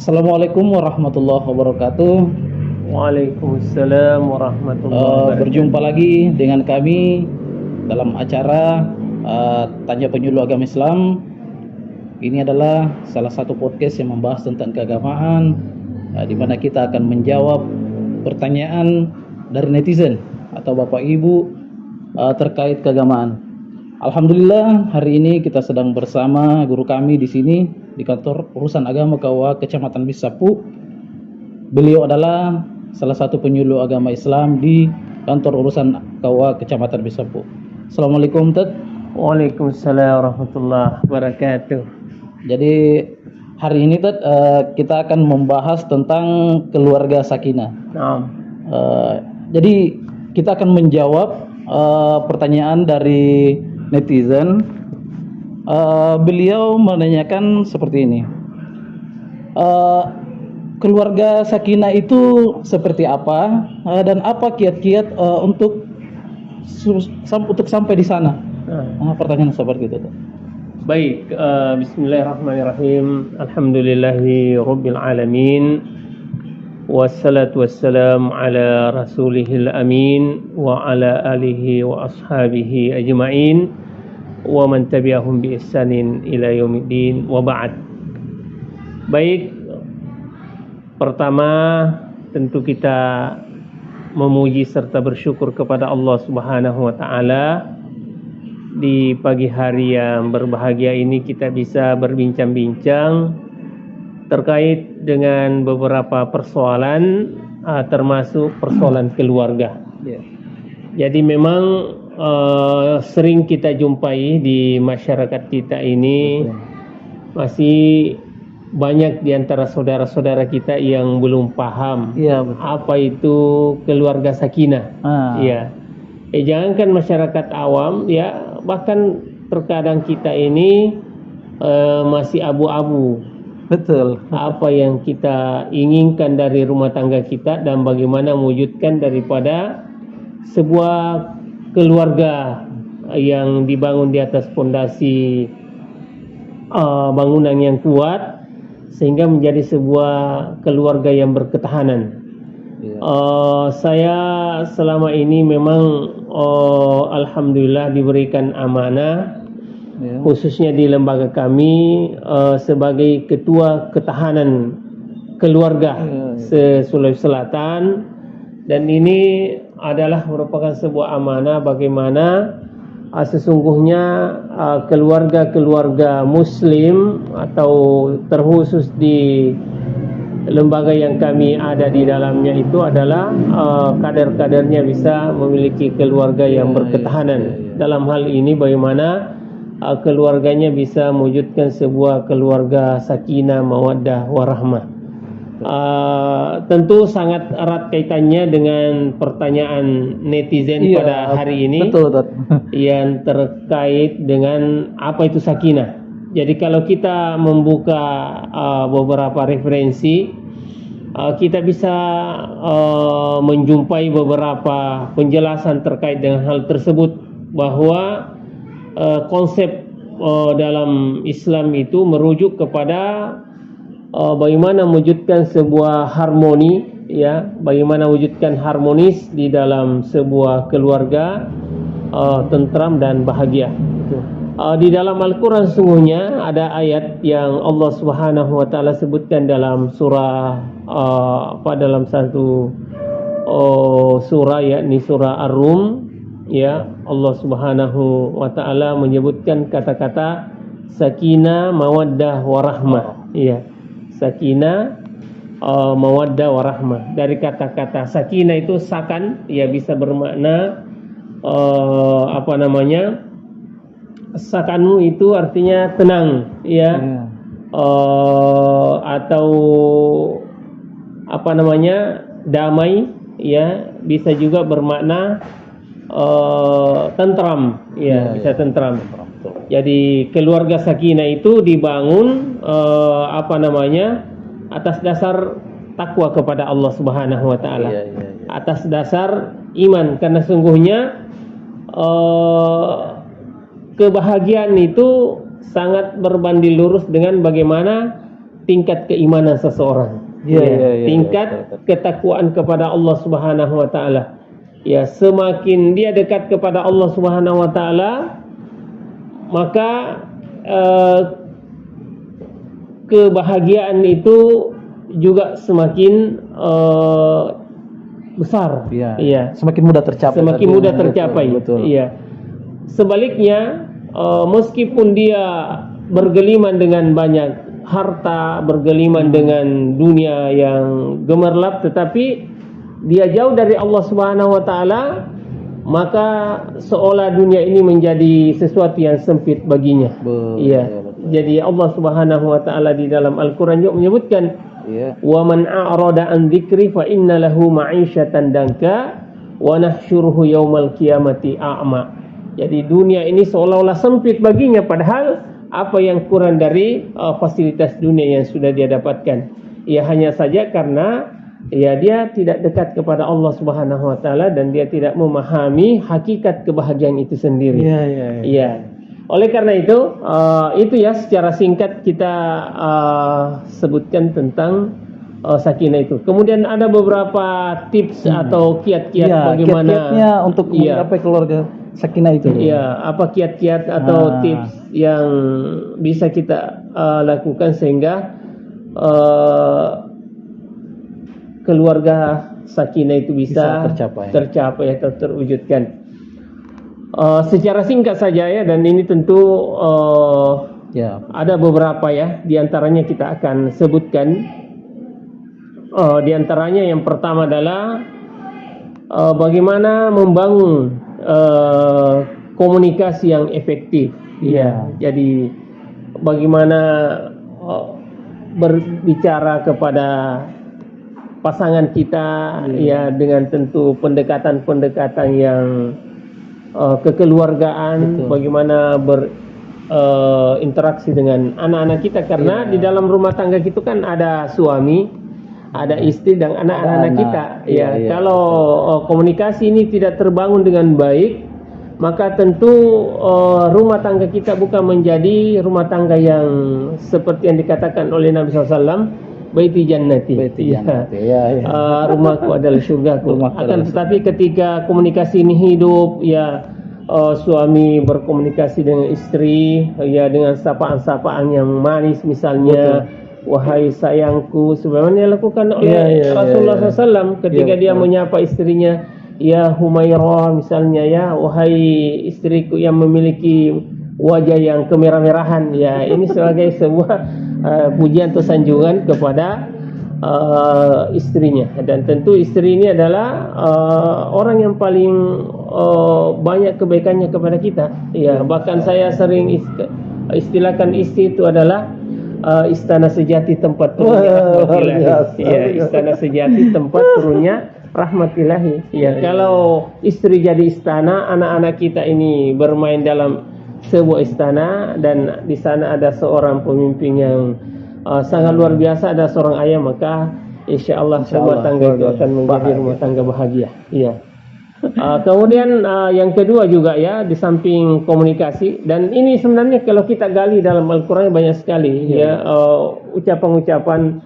Assalamualaikum warahmatullahi wabarakatuh. Waalaikumsalam warahmatullahi wabarakatuh. Berjumpa lagi dengan kami dalam acara Tanya Penyuluh Agama Islam. Ini adalah salah satu podcast yang membahas tentang keagamaan, di mana kita akan menjawab pertanyaan dari netizen atau Bapak Ibu terkait keagamaan. Alhamdulillah, hari ini kita sedang bersama guru kami di sini di kantor urusan agama KUA Kecamatan Bisapu. Beliau adalah salah satu penyuluh agama Islam di kantor urusan KUA Kecamatan Bisapu. Assalamualaikum, Ted. Waalaikumsalam warahmatullahi wabarakatuh. Jadi hari ini, Ted, kita akan membahas tentang keluarga sakinah. Jadi kita akan menjawab pertanyaan dari netizen. Beliau menanyakan seperti ini. Keluarga sakinah itu seperti apa, dan apa kiat-kiat untuk sampai di sana? Pertanyaan seperti itu. Baik, bismillahirrahmanirrahim. Alhamdulillahi rabbil alamin. Wassalatu wassalam ala rasulihil amin wa ala alihi wa ashabihi ajma'in wa man tabi'ahum bi ihsanin ila yaumiddin wa ba'd. Baik, pertama tentu kita memuji serta bersyukur kepada Allah Subhanahu wa taala. Di pagi hari yang berbahagia ini kita bisa berbincang-bincang terkait dengan beberapa persoalan, termasuk persoalan keluarga. Jadi memang sering kita jumpai di masyarakat kita ini masih banyak di antara saudara-saudara kita yang belum paham apa itu keluarga sakinah. Jangankan masyarakat awam, ya bahkan terkadang kita ini masih abu-abu. Betul. Apa yang kita inginkan dari rumah tangga kita dan bagaimana mewujudkan daripada sebuah keluarga yang dibangun di atas fondasi bangunan yang kuat sehingga menjadi sebuah keluarga yang berketahanan. Saya selama ini memang alhamdulillah diberikan amanah, khususnya di lembaga kami sebagai ketua ketahanan keluarga se-Sulawesi Selatan, dan ini adalah merupakan sebuah amanah bagaimana sesungguhnya keluarga-keluarga muslim atau terkhusus di lembaga yang kami ada di dalamnya itu adalah kader-kadernya bisa memiliki keluarga yang berketahanan. Dalam hal ini bagaimana keluarganya bisa mewujudkan sebuah keluarga sakinah, mawaddah, warahmah. Tentu sangat erat kaitannya dengan pertanyaan netizen pada hari ini. Betul. Yang terkait dengan apa itu sakinah. Jadi kalau kita membuka beberapa referensi, kita bisa menjumpai beberapa penjelasan terkait dengan hal tersebut, bahwa konsep dalam Islam itu merujuk kepada bagaimana mewujudkan sebuah harmoni, ya, bagaimana wujudkan harmonis di dalam sebuah keluarga tentram dan bahagia. Di dalam Al-Quran sesungguhnya ada ayat yang Allah Subhanahu wa taala sebutkan dalam surah dalam satu surah, yakni surah Ar-Rum. Ya, Allah Subhanahu wa taala menyebutkan kata-kata sakinah, mawaddah, warahmah. Ya, sakinah, mawaddah, warahmah. Dari kata-kata sakinah itu sakan, ya bisa bermakna sakanu itu artinya tenang, ya. Atau damai, ya, bisa juga bermakna tentram, ya, bisa tentram. Jadi keluarga sakinah itu dibangun atas dasar takwa kepada Allah Subhanahu wa taala. Atas dasar iman, karena sungguhnya kebahagiaan itu sangat berbanding lurus dengan bagaimana tingkat keimanan seseorang. Tingkat ketakwaan kepada Allah Subhanahu wa taala. Ya, semakin dia dekat kepada Allah Subhanahu wa taala, maka kebahagiaan itu juga semakin besar. Iya. Semakin mudah tercapai. Semakin mudah tercapai. Betul. Iya. Sebaliknya, meskipun dia bergeliman dengan banyak harta, bergeliman dengan dunia yang gemerlap, tetapi dia jauh dari Allah Subhanahu wa taala, maka seolah dunia ini menjadi sesuatu yang sempit baginya. Iya. Jadi Allah Subhanahu wa taala di dalam Al-Qur'an juga menyebutkan, wa man a'rada an dzikri fa inna lahu ma'isyatan danka wa nahsyuruhu yaumal qiyamati a'ma. Jadi dunia ini seolah-olah sempit baginya, padahal apa yang kurang dari fasilitas dunia yang sudah dia dapatkan. Ya, hanya saja karena dia tidak dekat kepada Allah Subhanahu wa taala dan dia tidak memahami hakikat kebahagiaan itu sendiri. Iya. Oleh karena itu ya secara singkat kita sebutkan tentang sakinah itu. Kemudian ada beberapa tips atau kiat-kiat bagaimana kiat-kiatnya untuk menggapai keluarga sakinah itu. Iya, apa kiat-kiat atau tips yang bisa kita lakukan sehingga keluarga sakinah itu bisa tercapai atau terwujudkan. Secara singkat saja ya, dan ini tentu ada beberapa ya, diantaranya kita akan sebutkan. Diantaranya yang pertama adalah bagaimana membangun komunikasi yang efektif. Jadi bagaimana berbicara kepada pasangan kita ya dengan tentu pendekatan-pendekatan yang kekeluargaan. Betul. Bagaimana berinteraksi dengan anak-anak kita, karena di dalam rumah tangga kita kan ada suami, ada istri dan anak-anak kita. Kalau komunikasi ini tidak terbangun dengan baik, maka tentu rumah tangga kita bukan menjadi rumah tangga yang seperti yang dikatakan oleh Nabi SAW, baiti jannati. Rumahku adalah surgaku. Akan tetapi ketika komunikasi ini hidup, suami berkomunikasi dengan istri, dengan sapaan-sapaan yang manis misalnya. Wahai sayangku, sebagaimana lakukan oleh Rasulullah SAW ketika dia menyapa istrinya, ya Humairah misalnya, wahai istriku yang memiliki wajah yang kemerah-merahan. Ini sebagai sebuah pujian atau sanjungan kepada istrinya. Dan tentu istri ini adalah orang yang paling banyak kebaikannya kepada kita. Bahkan saya sering istilahkan istri itu adalah istana sejati tempat turunnya rahmat ilahi. Istana sejati tempat turunnya rahmat ilahi. Kalau istri jadi istana, anak-anak kita ini bermain dalam sebuah istana, dan di sana ada seorang pemimpin yang sangat luar biasa, ada seorang ayah, maka insyaallah rumah tangga itu akan menjadi rumah tangga bahagia. Kemudian yang kedua juga di samping komunikasi, dan ini sebenarnya kalau kita gali dalam Al-Qur'an banyak sekali ucapan-ucapan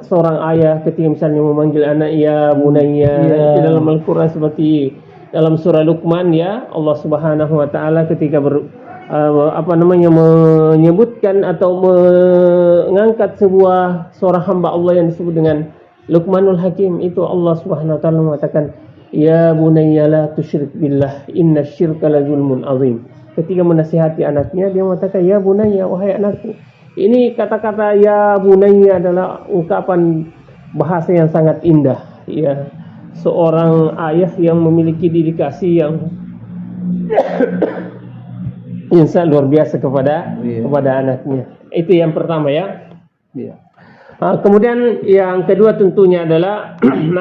seorang ayah ketika misalnya memanggil anak, ya bunayya. Di dalam Al-Qur'an seperti dalam surah Luqman, Allah Subhanahu wa taala ketika menyebutkan atau mengangkat seorang hamba Allah yang disebut dengan Luqmanul Hakim, itu Allah Subhanahu wa taala mengatakan, ya bunayya la tusyrik billah innasyirka la zulmun azim. Ketika menasihati anaknya, dia mengatakan, ya bunayya, wahai anakku. Ini kata-kata ya bunayya adalah ungkapan bahasa yang sangat indah. Seorang ayah yang memiliki dedikasi yang sangat luar biasa kepada anaknya. Itu yang pertama kemudian yang kedua tentunya adalah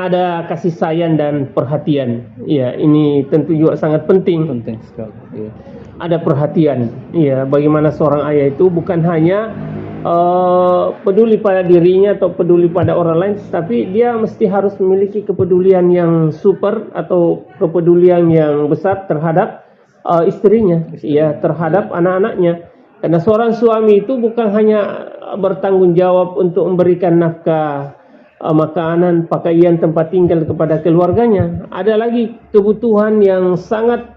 ada kasih sayang dan perhatian. Ini tentu juga sangat penting. Penting sekali. Ada perhatian. Bagaimana seorang ayah itu bukan hanya peduli pada dirinya atau peduli pada orang lain, tapi dia mesti harus memiliki kepedulian yang super atau kepedulian yang besar terhadap istrinya, terhadap anak-anaknya. Karena seorang suami itu bukan hanya bertanggung jawab untuk memberikan nafkah, makanan, pakaian, tempat tinggal kepada keluarganya. Ada lagi kebutuhan yang sangat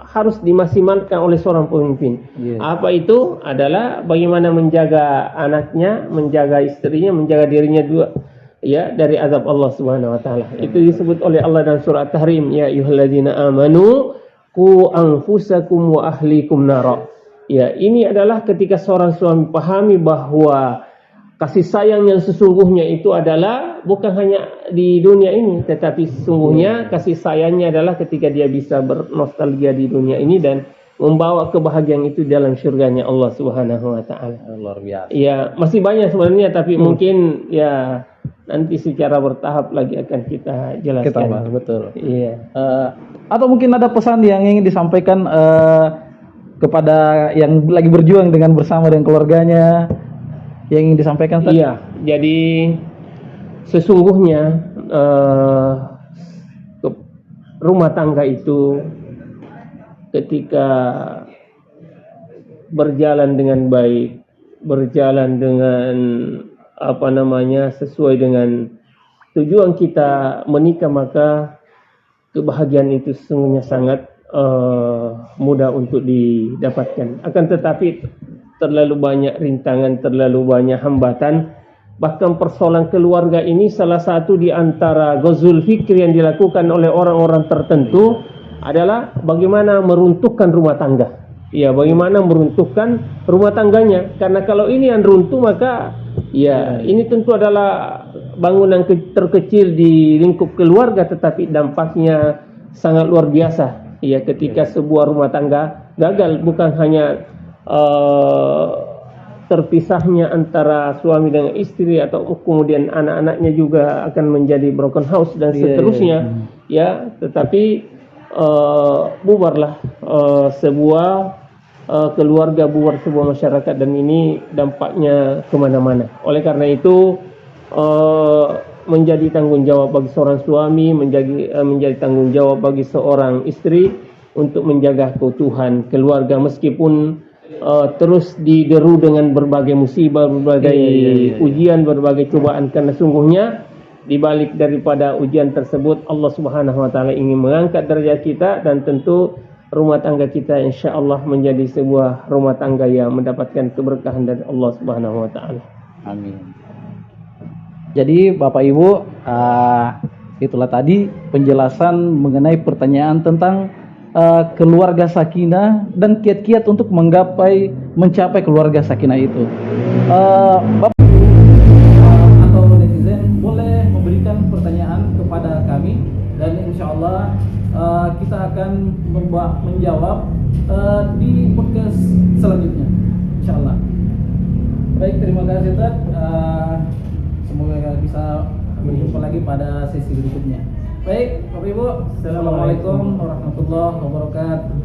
harus dimaksimalkan oleh seorang pemimpin. Apa itu? Adalah bagaimana menjaga anaknya, menjaga istrinya, menjaga dirinya juga ya dari azab Allah Subhanahu wa taala. Itu disebut oleh Allah dalam surah At-Tahrim, ya ayyuhalladzina amanu qu anfusakum wa ahlikum nara. Ya, ini adalah ketika seorang suami pahami bahwa kasih sayang yang sesungguhnya itu adalah bukan hanya di dunia ini, tetapi sesungguhnya kasih sayangnya adalah ketika dia bisa bernostalgia di dunia ini dan membawa kebahagiaan itu dalam syurganya Allah Subhanahu wa taala. Luar biasa. Ya, masih banyak sebenarnya, tapi mungkin ya nanti secara bertahap lagi akan kita jelaskan. Kita bahas, betul. Iya. Atau mungkin ada pesan yang ingin disampaikan kepada yang lagi berjuang dengan bersama dengan keluarganya, yang ingin disampaikan tadi? Iya, jadi sesungguhnya rumah tangga itu ketika berjalan dengan baik, berjalan dengan sesuai dengan tujuan kita menikah, maka kebahagiaan itu sesungguhnya sangat mudah untuk didapatkan. Akan tetapi terlalu banyak rintangan, terlalu banyak hambatan. Bahkan persoalan keluarga ini salah satu di antara ghazul fikri yang dilakukan oleh orang-orang tertentu adalah bagaimana meruntuhkan rumah tangga. Ya, bagaimana meruntuhkan rumah tangganya. Karena kalau ini yang runtuh, maka ya ini tentu adalah bangunan terkecil di lingkup keluarga, tetapi dampaknya sangat luar biasa. Ya, ketika sebuah rumah tangga gagal, bukan hanya terpisahnya antara suami dengan istri, atau kemudian anak-anaknya juga akan menjadi broken house dan seterusnya. Ya, tetapi bubarlah sebuah keluarga, bubar sebuah masyarakat, dan ini dampaknya kemana-mana. Oleh karena itu menjadi tanggung jawab bagi seorang suami, menjadi tanggung jawab bagi seorang istri untuk menjaga keutuhan keluarga, meskipun terus dideru dengan berbagai musibah, berbagai ujian, berbagai cobaan. Karena sungguhnya di balik daripada ujian tersebut, Allah Subhanahu wa taala ingin mengangkat derajat kita, dan tentu rumah tangga kita insyaallah menjadi sebuah rumah tangga yang mendapatkan keberkahan dari Allah Subhanahu wa taala. Amin. Jadi Bapak Ibu, itulah tadi penjelasan mengenai pertanyaan tentang keluarga sakinah dan kiat-kiat untuk mencapai keluarga sakinah itu. Bapak atau netizen boleh memberikan pertanyaan kepada kami, dan insya Allah kita akan menjawab di podcast selanjutnya, insya Allah. Baik, terima kasih Tad. Semoga bisa berjumpa lagi pada sesi berikutnya. Baik, Bapak Ibu, Assalamualaikum warahmatullahi wabarakatuh.